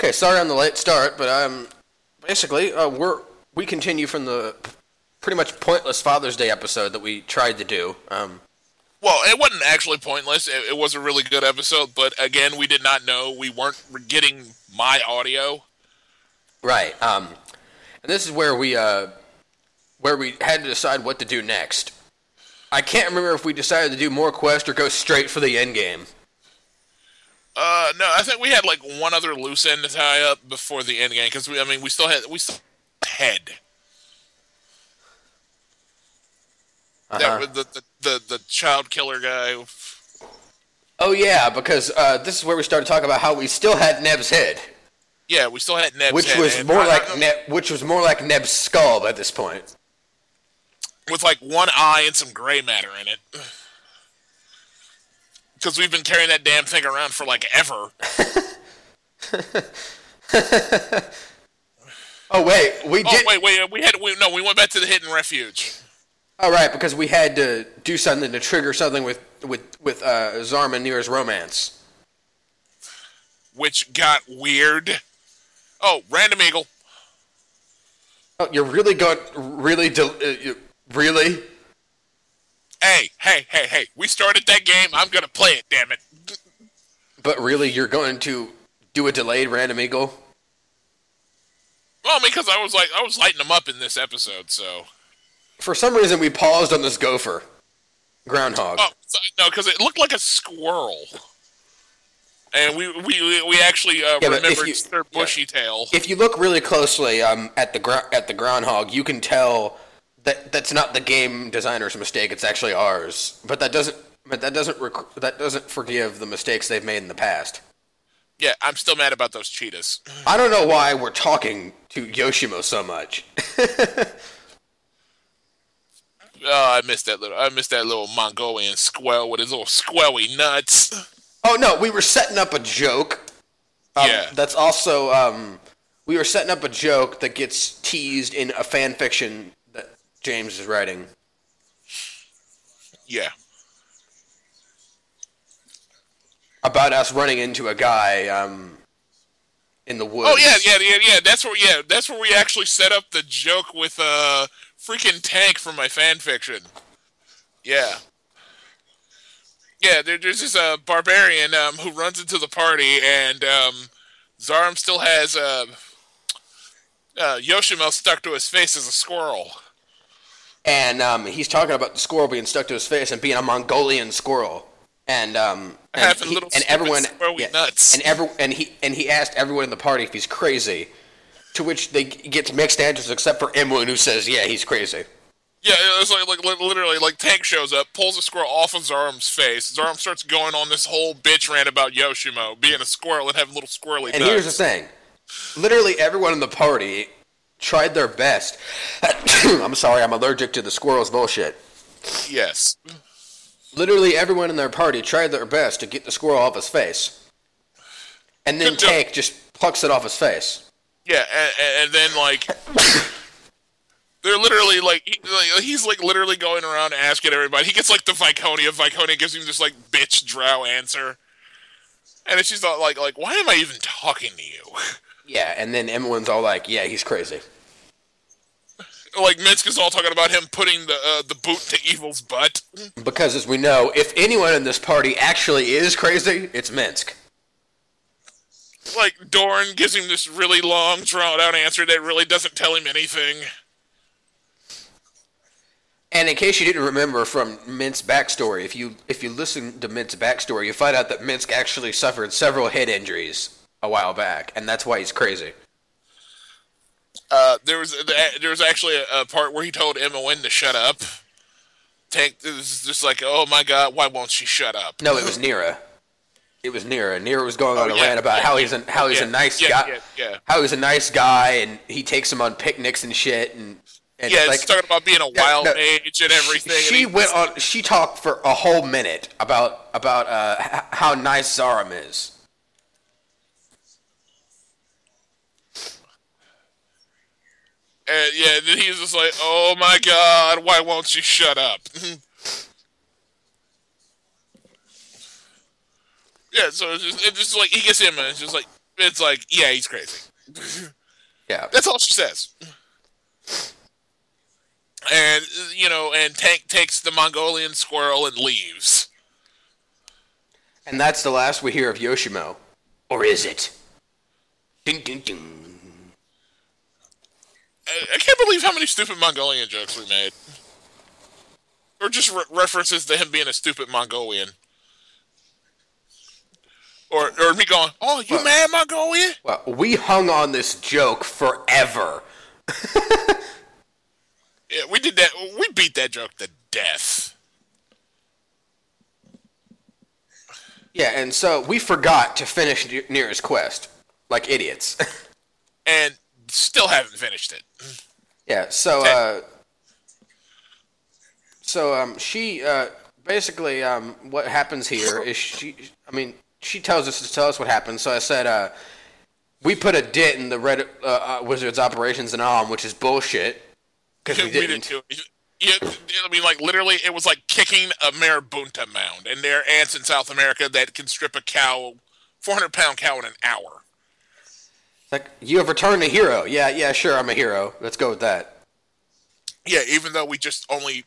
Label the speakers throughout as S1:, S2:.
S1: Okay, sorry on the late start, but basically we continue from the pretty much pointless Father's Day episode that we tried to do.
S2: Well, it wasn't actually pointless. It was a really good episode, but again, we did not know we weren't getting my audio.
S1: Right. And this is where we had to decide what to do next. I can't remember if we decided to do more quest or go straight for the end game.
S2: No, I think we had like one other loose end to tie up before the end game because we still had head. That the child killer guy.
S1: Oh yeah, because this is where we started talking about how we still had Neb's head.
S2: Yeah, we still had Neb's
S1: which
S2: head.
S1: Which was more like Neb's skull by this point.
S2: With like one eye and some gray matter in it. Because we've been carrying that damn thing around for like ever.
S1: Oh wait, we
S2: went back to the hidden refuge.
S1: Oh right, because we had to do something to trigger something with Zarm and Neera's romance.
S2: Which got weird. Oh, random eagle.
S1: Oh, you're really going really?
S2: Hey! We started that game. I'm gonna play it. Damn it!
S1: But really, you're going to do a delayed random eagle?
S2: Well, because I was lighting them up in this episode, so.
S1: For some reason, we paused on this gopher. Groundhog.
S2: Oh, no, because it looked like a squirrel. And we actually remembered their bushy tail.
S1: If you look really closely at the groundhog, you can tell that that's not the game designer's mistake. It's actually ours. But that doesn't forgive the mistakes they've made in the past.
S2: Yeah, I'm still mad about those cheetahs.
S1: I don't know why we're talking to Yoshimo so much.
S2: Oh, I missed that little Mongolian squirrel with his little squelly nuts.
S1: Oh no, we were setting up a joke.
S2: Yeah.
S1: That's also we were setting up a joke that gets teased in a fan fiction that James is writing.
S2: Yeah.
S1: About us running into a guy in the woods.
S2: Oh yeah. That's where we actually set up the joke with freaking Tank from my fan fiction. Yeah. Yeah, there's this barbarian who runs into the party, and Zarm still has Yoshimo stuck to his face as a squirrel.
S1: And he's talking about the squirrel being stuck to his face and being a Mongolian squirrel. And everyone
S2: nuts.
S1: And he asked everyone in the party if he's crazy. To which they gets mixed answers, except for Emlyn, who says, "Yeah, he's crazy."
S2: Yeah, it's like literally, like Tank shows up, pulls a squirrel off of Zarm's face. Zarm starts going on this whole bitch rant about Yoshimo being a squirrel and having little squirrely nuts.
S1: And here's the thing: literally everyone in the party tried their best. I'm sorry, I'm allergic to the squirrel's bullshit.
S2: Yes.
S1: Literally everyone in their party tried their best to get the squirrel off his face, and then Tank just plucks it off his face.
S2: Yeah, and then, like, they're literally, he's, literally going around asking everybody. He gets, the Viconia. Viconia gives him this, bitch drow answer. And it's just like, why am I even talking to you?
S1: Yeah, and then Emmeline's all like, yeah, he's crazy.
S2: Minsk is all talking about him putting the boot to Evil's butt.
S1: Because, as we know, if anyone in this party actually is crazy, it's Minsk.
S2: Doran gives him this really long, drawn-out answer that really doesn't tell him anything.
S1: And in case you didn't remember from Minsk's backstory, if you listen to Minsk's backstory, you find out that Minsk actually suffered several head injuries a while back, and that's why he's crazy.
S2: There was actually a part where he told Emma when to shut up. Tank was just like, oh my god, why won't she shut up?
S1: No, it was Neera. It was Neera. Neera was going on a rant about how he's a nice guy. How he's a nice guy, and he takes him on picnics and shit. And
S2: he's talking about being a wild mage and everything.
S1: She talked for a whole minute about how nice Zaram is.
S2: And then he's just like, oh my god, why won't she shut up? Yeah, so it's just like, he gets him and it's just like, It's like, yeah, he's crazy.
S1: Yeah.
S2: That's all she says. And and Tank takes the Mongolian squirrel and leaves.
S1: And that's the last we hear of Yoshimo. Or is it? Ding, ding, ding.
S2: I can't believe how many stupid Mongolian jokes we made. Or just references to him being a stupid Mongolian. Or me going, oh, you mad, Mongolian?
S1: Well, we hung on this joke forever.
S2: Yeah, we did that. We beat that joke to death.
S1: Yeah, and so we forgot to finish Neera's quest. Like idiots.
S2: And still haven't finished it.
S1: Yeah, she basically what happens here is she tells us to tell us what happened. So I said we put a dent in the Red Wizard's operations in Alm, which is bullshit because we didn't.
S2: Yeah, I mean, like literally, it was like kicking a marabunta mound, and there are ants in South America that can strip a 400-pound cow in an hour.
S1: Like, you have returned a hero. Yeah, sure, I'm a hero. Let's go with that.
S2: Yeah, even though we just only,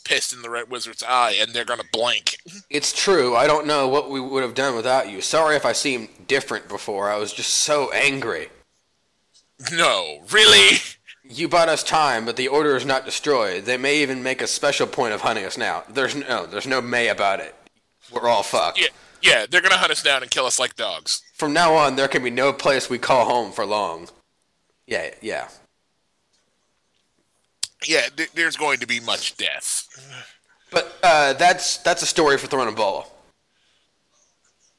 S2: pissed in the Red Wizard's eye, and they're gonna blink.
S1: It's true. I don't know what we would have done without you. Sorry if I seemed different before. I was just so angry.
S2: No, really?
S1: You bought us time, but the Order is not destroyed. They may even make a special point of hunting us now. There's no may about it. We're all fucked.
S2: Yeah, they're gonna hunt us down and kill us like dogs.
S1: From now on, there can be no place we call home for long. Yeah.
S2: Yeah, there's going to be much death.
S1: But that's a story for throwing a ball.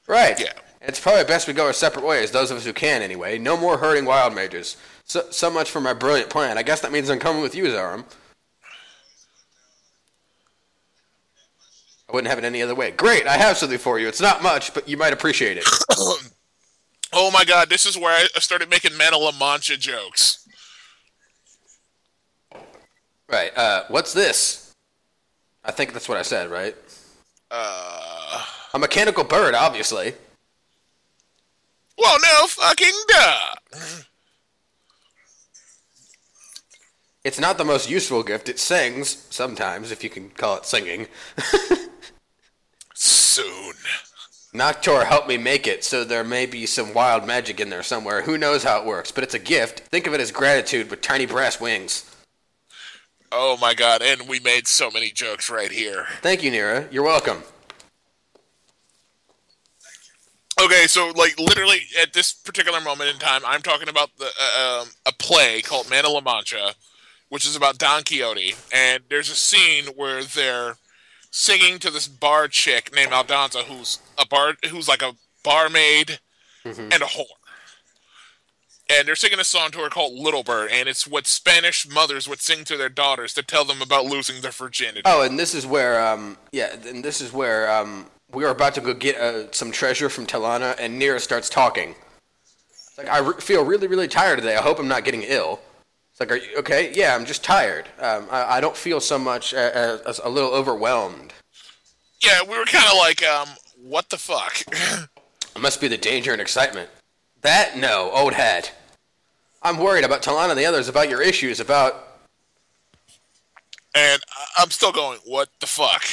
S1: Right.
S2: Yeah.
S1: It's probably best we go our separate ways, those of us who can anyway. No more hurting wild mages. So much for my brilliant plan. I guess that means I'm coming with you, Zarum. I wouldn't have it any other way. Great, I have something for you. It's not much, but you might appreciate it.
S2: Oh my god, this is where I started making Man of La Mancha jokes.
S1: Right, what's this? I think that's what I said, right? A mechanical bird, obviously.
S2: Well, no fucking duh.
S1: It's not the most useful gift. It sings, sometimes, if you can call it singing.
S2: Soon.
S1: Noctor helped me make it, so there may be some wild magic in there somewhere. Who knows how it works, but it's a gift. Think of it as gratitude with tiny brass wings.
S2: Oh my god, and we made so many jokes right here.
S1: Thank you, Neera. You're welcome.
S2: Okay, so like literally at this particular moment in time, I'm talking about a play called Man of La Mancha, which is about Don Quixote, and there's a scene where they're singing to this bar chick named Aldonza, who's like a barmaid and a whore. And they're singing a song to her called Little Bird, and it's what Spanish mothers would sing to their daughters to tell them about losing their virginity.
S1: Oh, and this is where, we are about to go get some treasure from Talana, and Neera starts talking. It's like, I feel really, really tired today. I hope I'm not getting ill. It's like, are you okay? Yeah, I'm just tired. I don't feel so much as a little overwhelmed.
S2: Yeah, we were kind of like, what the fuck?
S1: It must be the danger and excitement. That? No, old hat. I'm worried about Talana and the others, about your issues, about...
S2: And I'm still going, what the fuck?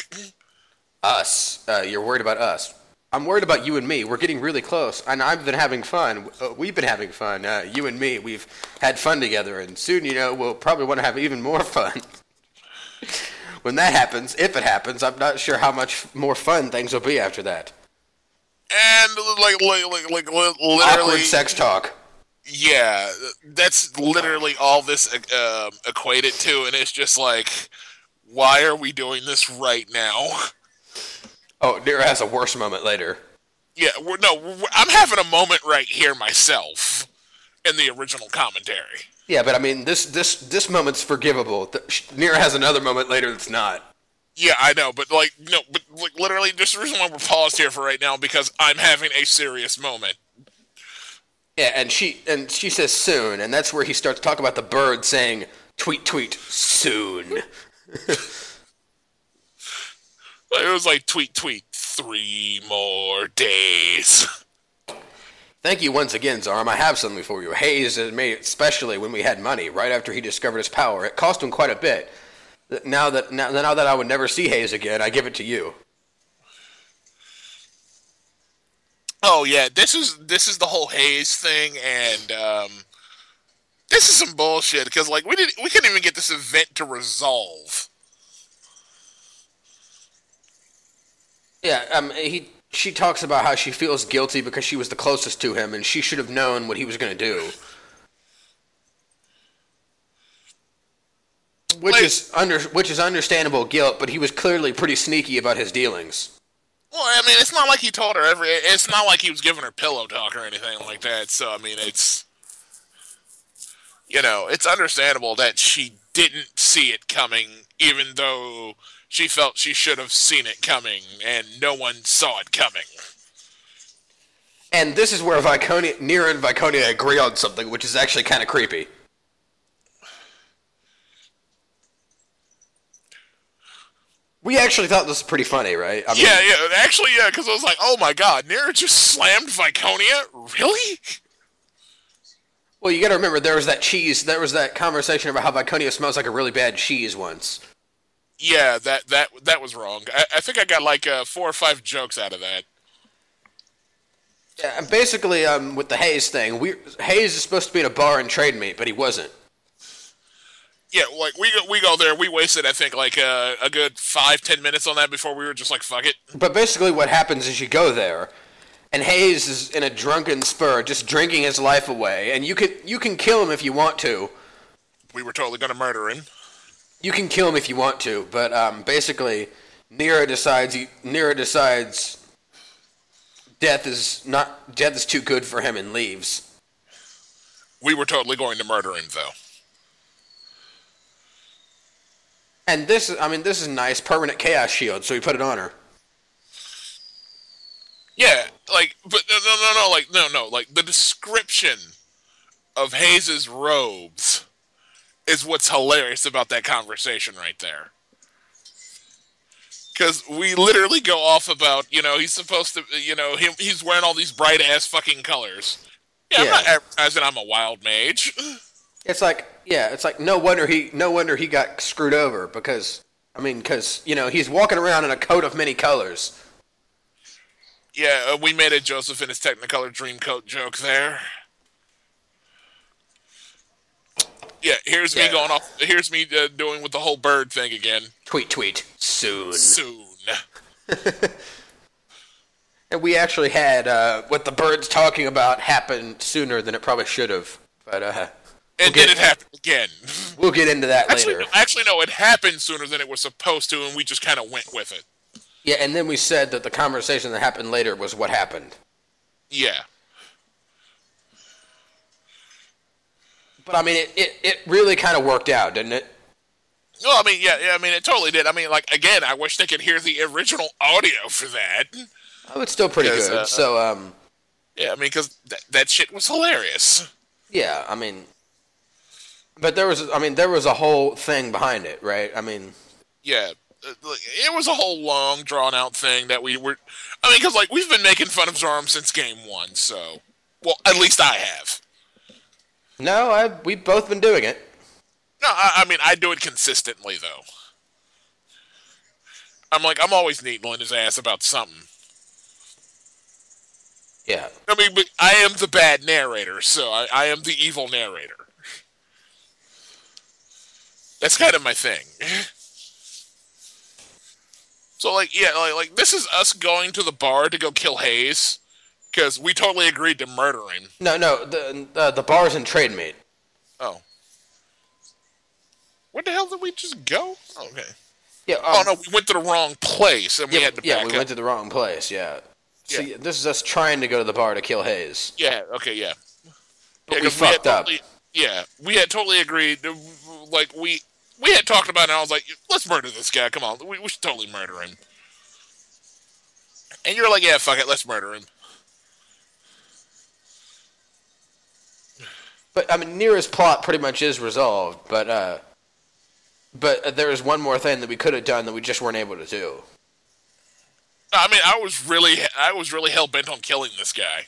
S1: Us. You're worried about us. I'm worried about you and me. We're getting really close, and I've been having fun. We've been having fun. You and me, we've had fun together, and soon, we'll probably want to have even more fun. When that happens, if it happens, I'm not sure how much more fun things will be after that.
S2: And like literally
S1: awkward sex talk.
S2: Yeah, that's literally all this equated to, and it's just like, why are we doing this right now?
S1: Oh, Neera has a worse moment later.
S2: Yeah, I'm having a moment right here myself in the original commentary.
S1: Yeah, but I mean, this moment's forgivable. Neera has another moment later that's not.
S2: Yeah, I know, but literally, just the reason why we're paused here for right now because I'm having a serious moment.
S1: Yeah, and she says soon, and that's where he starts talking about the bird saying, tweet, tweet, soon.
S2: It was like, tweet, tweet, 3 more days.
S1: Thank you once again, Zarm. I have something for you. Hayes has made it, especially when we had money, right after he discovered his power. It cost him quite a bit. Now that I would never see Hayes again, I give it to you.
S2: Oh yeah, this is the whole Hayes thing, and this is some bullshit because like we couldn't even get this event to resolve.
S1: Yeah, she talks about how she feels guilty because she was the closest to him, and she should have known what he was going to do. Which is understandable guilt, but he was clearly pretty sneaky about his dealings.
S2: Well, I mean, it's not like he told her it's not like he was giving her pillow talk or anything like that. So I mean, it's it's understandable that she didn't see it coming, even though she felt she should have seen it coming, and no one saw it coming.
S1: And this is where Neera and Viconia agree on something, which is actually kind of creepy. We actually thought this was pretty funny, right? I mean,
S2: actually, because I was like, oh my god, Neera just slammed Viconia? Really?
S1: Well, you gotta remember, there was that conversation about how Viconia smells like a really bad cheese once.
S2: Yeah, that was wrong. I think I got like 4 or 5 jokes out of that.
S1: Yeah, and basically, with the Hayes thing, Hayes is supposed to be in a bar and trade meet, but he wasn't.
S2: Yeah, like we go there. We wasted, I think, like a good 5-10 minutes on that before we were just like, fuck it.
S1: But basically, what happens is you go there, and Hayes is in a drunken spur, just drinking his life away, and you can kill him if you want to.
S2: We were totally gonna murder him.
S1: You can kill him if you want to, but basically, Neera decides death is too good for him and leaves.
S2: We were totally going to murder him, though.
S1: And this is nice, permanent chaos shield, so we put it on her.
S2: Yeah, like, but no, like, the description of Hayes' robes is what's hilarious about that conversation right there. Because we literally go off about, he's supposed to, he's wearing all these bright-ass fucking colors. Yeah, I'm not advertising I'm a wild mage. It's like
S1: no wonder he got screwed over because he's walking around in a coat of many colors.
S2: Yeah, we made a Joseph in his Technicolor Dreamcoat joke there. Yeah, here's me going off. Here's me doing with the whole bird thing again.
S1: Tweet. Soon. And we actually had what the bird's talking about happen sooner than it probably should have. But
S2: and then it happened again.
S1: We'll get into that later.
S2: Actually, no, it happened sooner than it was supposed to, and we just kind of went with it.
S1: Yeah, and then we said that the conversation that happened later was what happened.
S2: Yeah.
S1: But I mean, it really kind of worked out, didn't it?
S2: No, I mean, yeah, I mean, it totally did. I mean, like, again, I wish they could hear the original audio for that.
S1: Oh, it's still pretty good.
S2: Yeah, I mean, because that shit was hilarious.
S1: Yeah, I mean, but there was a whole thing behind it, right? I mean,
S2: yeah, it was a whole long, drawn-out thing that we were. I mean, because like we've been making fun of Zorm since game 1, so well, at least I have.
S1: No, we've both been doing it.
S2: No, I mean, I do it consistently, though. I'm always needling his ass about something.
S1: Yeah.
S2: I mean, but I am the bad narrator, so I am the evil narrator. That's kind of my thing. So, like, yeah, like this is us going to the bar to go kill Hayes, because we totally agreed to murder him.
S1: No, the bar's in trade mate.
S2: Oh. Where the hell did we just go? Oh, okay.
S1: Yeah.
S2: Oh no, we went to the wrong place, and we had to back up.
S1: Yeah, we went to the wrong place. Yeah. So this is us trying to go to the bar to kill Hayes.
S2: Yeah. Okay. Yeah.
S1: But we fucked up.
S2: Yeah, we had totally agreed. Like we had talked about it, and I was like, let's murder this guy. Come on, we should totally murder him. And you're like, yeah, fuck it, let's murder him.
S1: But I mean, Neera's plot pretty much is resolved. But there is one more thing that we could have done that we just weren't able to do.
S2: I mean, I was really hell bent on killing this guy.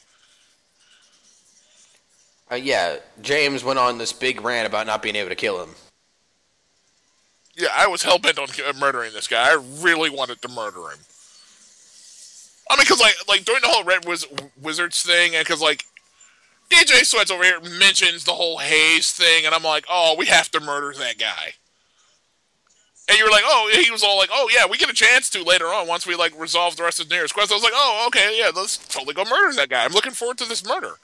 S1: Yeah, James went on this big rant about not being able to kill him.
S2: Yeah, I was hell-bent on murdering this guy. I really wanted to murder him. I mean, because, like during the whole Red Wizards thing, and because, like, DJ Sweats over here mentions the whole Hayes thing, and I'm like, oh, we have to murder that guy. And you were like, oh, he was all like, oh, yeah, we get a chance to later on once we, like, resolve the rest of Neera's quest. I was like, oh, okay, yeah, let's totally go murder that guy. I'm looking forward to this murder.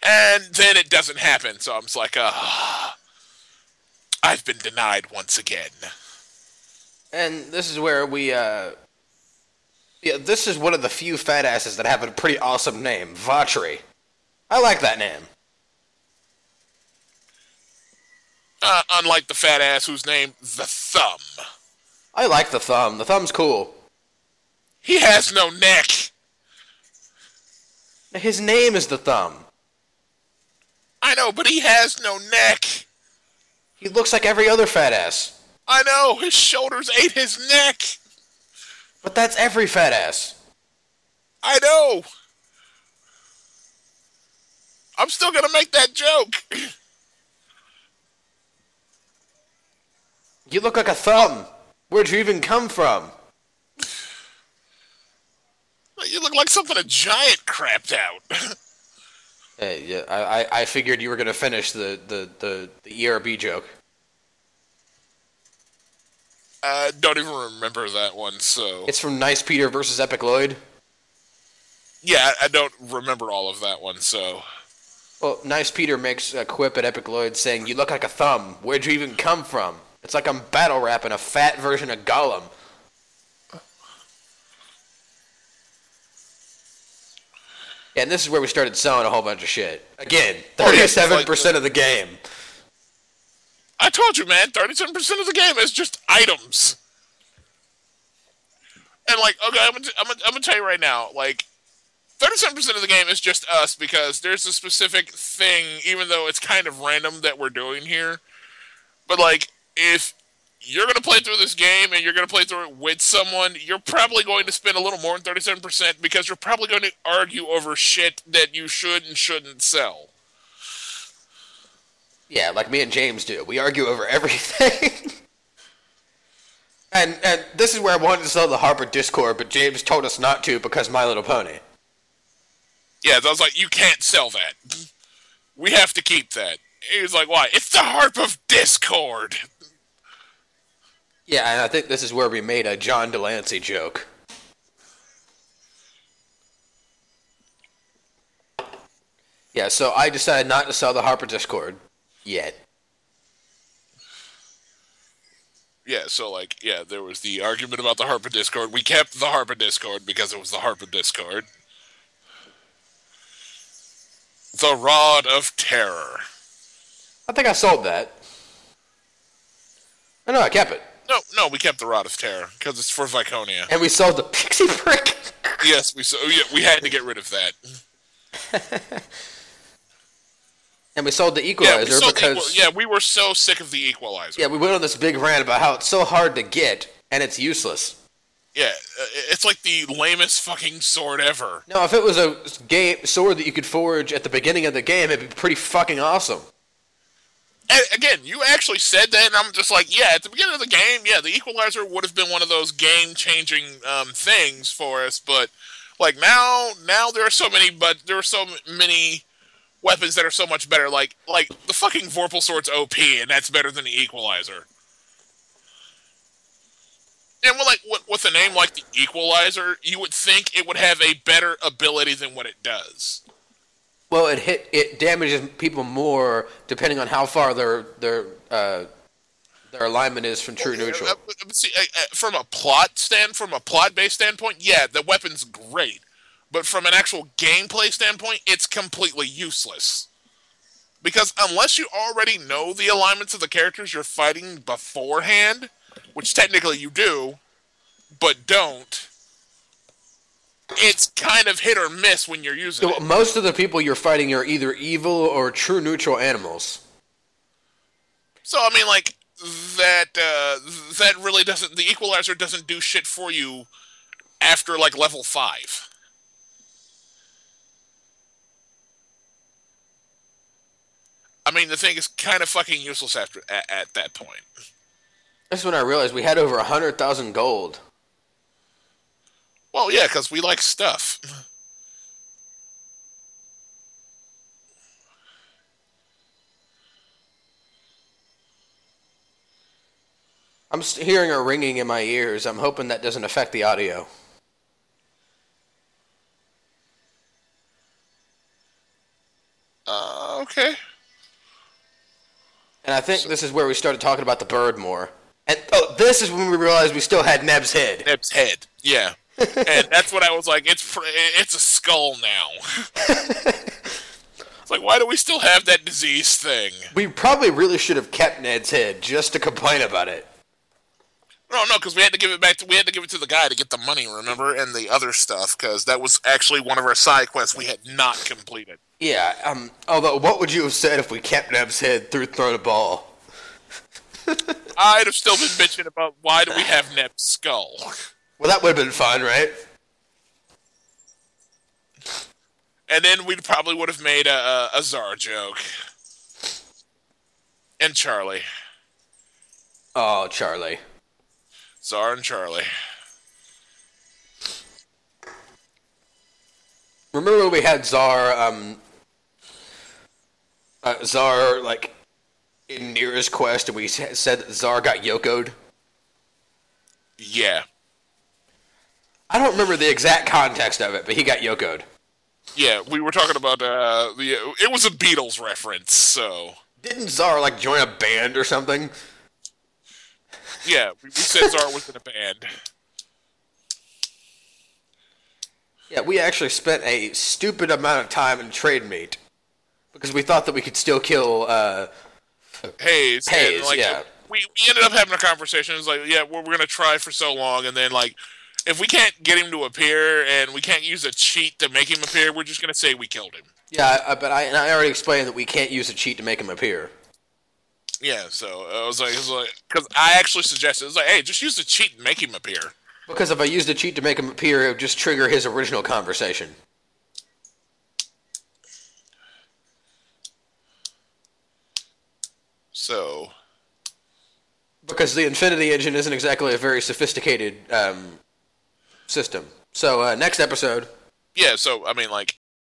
S2: And then it doesn't happen, so I'm just like, I've been denied once again.
S1: And this is where we, this is one of the few fat asses that have a pretty awesome name, Vatri. I like that name.
S2: Unlike the fat ass whose name, the Thumb.
S1: I like the Thumb. The Thumb's cool.
S2: He has no neck.
S1: His name is the Thumb.
S2: I know, but he has no neck.
S1: He looks like every other fat ass.
S2: I know, his shoulders ate his neck.
S1: But that's every fat ass.
S2: I know. I'm still gonna make that joke.
S1: You look like a thumb. Where'd you even come from?
S2: You look like something a giant crapped out.
S1: Hey, yeah, I figured you were gonna finish the ERB joke.
S2: Don't even remember that one, so...
S1: It's from Nice Peter versus Epic Lloyd.
S2: Yeah, I don't remember all of that one, so...
S1: Well, Nice Peter makes a quip at Epic Lloyd saying, you look like a thumb. Where'd you even come from? It's like I'm battle rapping a fat version of Gollum. Yeah, and this is where we started selling a whole bunch of shit. Again, 37% of the game.
S2: I told you, man, 37% of the game is just items. And, like, okay, I'm gonna tell you right now, like, 37% of the game is just us because there's a specific thing, even though it's kind of random that we're doing here. But, like, if you're going to play through this game and you're going to play through it with someone, you're probably going to spend a little more than 37% because you're probably going to argue over shit that you should and shouldn't sell.
S1: Yeah, like me and James do. We argue over everything. and this is where I wanted to sell the Harper Discord, but James told us not to because My Little Pony.
S2: Yeah, I was like, you can't sell that. We have to keep that. He was like, why? It's the Harp of Discord.
S1: Yeah, and I think this is where we made a John Delancey joke. Yeah, so I decided not to sell the Harper Discord yet.
S2: Yeah, so, like, yeah, there was the argument about the Harper Discord. We kept the Harper Discord because it was the Harper Discord. The Rod of Terror.
S1: I think I sold that. Oh, no, I kept it.
S2: No, we kept the Rod of Terror because it's for Viconia.
S1: And we sold the Pixie Prick.
S2: Yes, we had to get rid of that.
S1: And we sold the Equalizer because...
S2: we were so sick of the Equalizer.
S1: Yeah, we went on this big rant about how it's so hard to get, and it's useless.
S2: Yeah, it's like the lamest fucking sword ever.
S1: No, if it was a sword that you could forge at the beginning of the game, it'd be pretty fucking awesome.
S2: And again, you actually said that, and I'm just like, yeah, at the beginning of the game, yeah, the Equalizer would have been one of those game-changing things for us, but, like, now there are so many weapons that are so much better, like the fucking Vorpal Sword's OP, and that's better than the Equalizer. And with a name like the Equalizer, you would think it would have a better ability than what it does.
S1: Well, it damages people more depending on how far their alignment is from true neutral.
S2: See, from a plot-based standpoint, yeah, the weapon's great. But from an actual gameplay standpoint, it's completely useless. Because unless you already know the alignments of the characters you're fighting beforehand, which technically you do, but don't, it's kind of hit or miss when you're using it.
S1: Most of the people you're fighting are either evil or true neutral animals.
S2: So, I mean, like, that really doesn't... The Equalizer doesn't do shit for you after, like, level 5. the thing is kind of fucking useless at that point.
S1: That's when I realized we had over 100,000 gold.
S2: Well, yeah, because we like stuff.
S1: I'm hearing a ringing in my ears. I'm hoping that doesn't affect the audio.
S2: Okay.
S1: And I think this is where we started talking about the bird more. And this is when we realized we still had Neb's head.
S2: Neb's head, yeah. And that's what I was like. It's a skull now. It's like, why do we still have that disease thing?
S1: We probably really should have kept Ned's head just to complain about it.
S2: No, because we had to give it back. We had to give it to the guy to get the money, remember, and the other stuff, because that was actually one of our side quests we had not completed.
S1: Yeah. Although, what would you have said if we kept Neb's head through throwing a ball?
S2: I'd have still been bitching about why do we have Neb's skull.
S1: Well, that would have been fun, right?
S2: And then we probably would have made a Zar joke. And Charlie.
S1: Oh, Charlie.
S2: Zar and Charlie.
S1: Remember when we had Zar, like, in Neera's quest, and we said that Zar got Yoko'd?
S2: Yeah.
S1: I don't remember the exact context of it, but he got Yoko'd.
S2: Yeah, we were talking about, it was a Beatles reference, so...
S1: Didn't Zar, like, join a band or something?
S2: Yeah, we said Zar was in a band.
S1: Yeah, we actually spent a stupid amount of time in trade meet. Because we thought that we could still kill,
S2: Hayes, and, like,
S1: yeah.
S2: We ended up having a conversation. It was like, yeah, we're going to try for so long, and then, like, if we can't get him to appear, and we can't use a cheat to make him appear, we're just going to say we killed him.
S1: Yeah, but I already explained that we can't use a cheat to make him appear.
S2: Yeah, so I was like, because I actually suggested, it was like, hey, just use the cheat and make him appear.
S1: Because if I used a cheat to make him appear, it would just trigger his original conversation.
S2: So...
S1: Because the Infinity Engine isn't exactly a very sophisticated system. So, next episode...
S2: Yeah, so, I mean, like,